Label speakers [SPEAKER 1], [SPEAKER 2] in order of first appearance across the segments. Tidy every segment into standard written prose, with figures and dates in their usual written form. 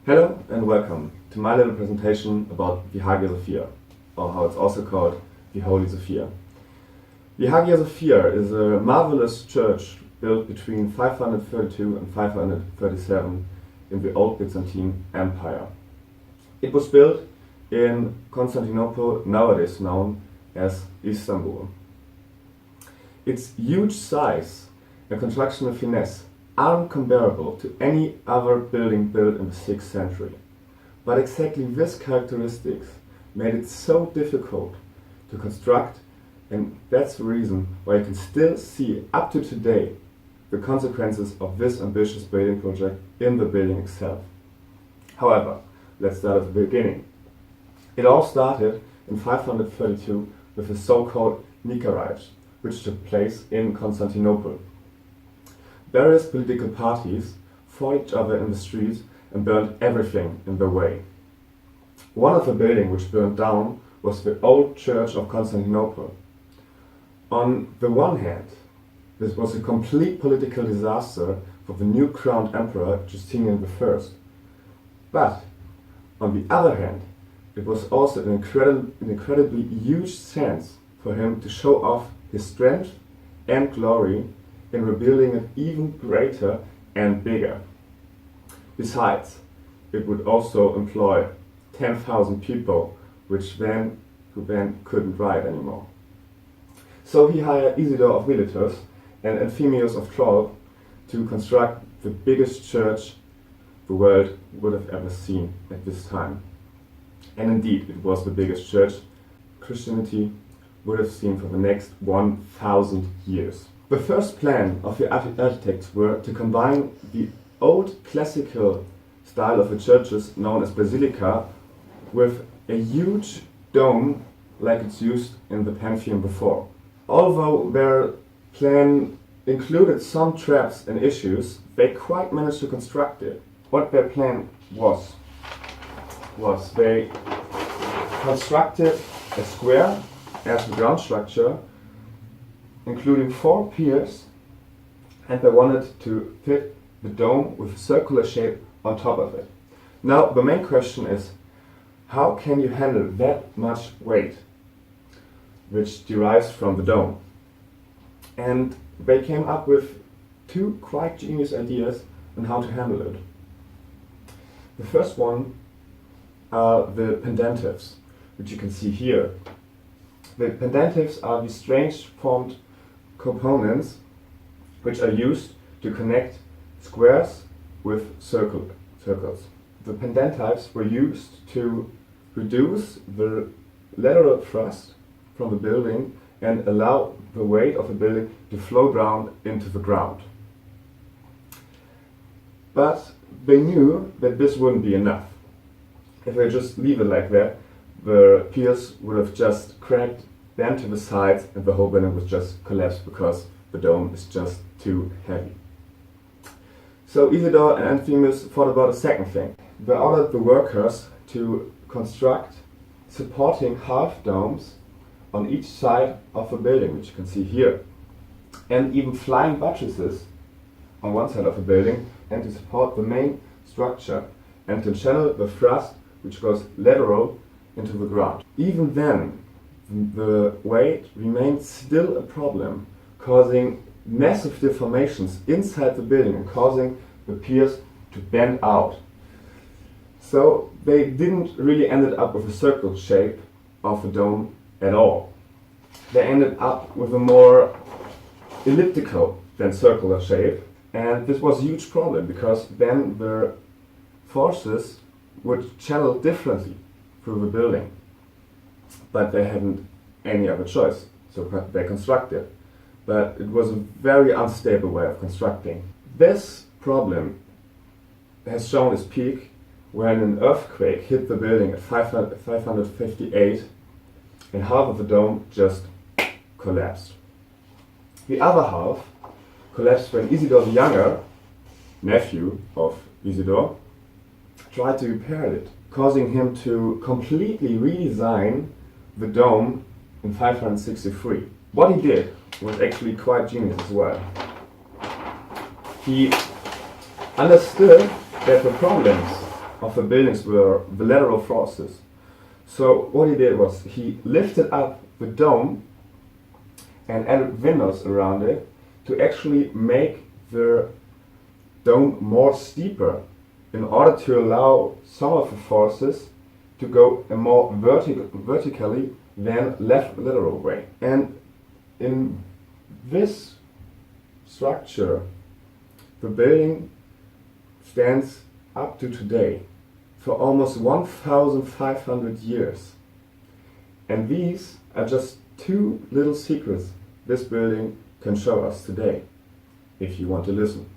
[SPEAKER 1] Hello and welcome to my little presentation about the Hagia Sophia, or how it's also called the Holy Sophia. The Hagia Sophia is a marvelous church built between 532 and 537 in the Old Byzantine Empire. It was built in Constantinople, nowadays known as Istanbul. Its huge size and constructional finesse are incomparable to any other building built in the 6th century. But exactly this characteristics made it so difficult to construct, and that's the reason why you can still see up to today the consequences of this ambitious building project in the building itself. However, let's start at the beginning. It all started in 532 with the so-called Nika Riots, which took place in Constantinople. Various political parties fought each other in the streets and burned everything in their way. One of the buildings which burned down was the old church of Constantinople. On the one hand, this was a complete political disaster for the new crowned emperor Justinian I. But, on the other hand, it was also an incredibly huge chance for him to show off his strength and glory in rebuilding it even greater and bigger. Besides, it would also employ 10,000 people, who then couldn't ride anymore. So he hired Isidore of Miletus and Anthemius of Troll to construct the biggest church the world would have ever seen at this time. And indeed, it was the biggest church Christianity would have seen for the next 1,000 years. The first plan of the architects were to combine the old classical style of the churches known as basilica with a huge dome like it's used in the Pantheon before. Although their plan included some traps and issues, they quite managed to construct it. What their plan was they constructed a square as the ground structure, including 4 piers, and they wanted to fit the dome with a circular shape on top of it. Now the main question is, how can you handle that much weight which derives from the dome? And they came up with 2 quite genius ideas on how to handle it. The first one are the pendentives, which you can see here. The pendentives are these strange formed components which are used to connect squares with circles. The pendentives were used to reduce the lateral thrust from the building and allow the weight of the building to flow down into the ground. But they knew that this wouldn't be enough. If they just leave it like that, the piers would have just cracked, bent to the sides, and the whole building would just collapse because the dome is just too heavy. So Isidore and Anthemius thought about a second thing. They ordered the workers to construct supporting half domes on each side of the building, which you can see here, and even flying buttresses on one side of the building, and to support the main structure and to channel the thrust which goes lateral into the ground. Even then, the weight remained still a problem, causing massive deformations inside the building and causing the piers to bend out. So they didn't really end up with a circle shape of the dome at all. They ended up with a more elliptical than circular shape, and this was a huge problem because then the forces would channel differently through the building. But they hadn't any other choice, so they constructed. But it was a very unstable way of constructing. This problem has shown its peak when an earthquake hit the building at 558 and half of the dome just collapsed. The other half collapsed when Isidore the Younger, nephew of Isidore, tried to repair it, causing him to completely redesign the dome in 563. What he did was actually quite genius as well. He understood that the problems of the buildings were the lateral forces. So what he did was he lifted up the dome and added windows around it to actually make the dome more steeper in order to allow some of the forces to go a more vertically than left lateral way. And in this structure, the building stands up to today for almost 1,500 years. And these are just two little secrets this building can show us today, if you want to listen.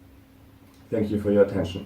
[SPEAKER 1] Thank you for your attention.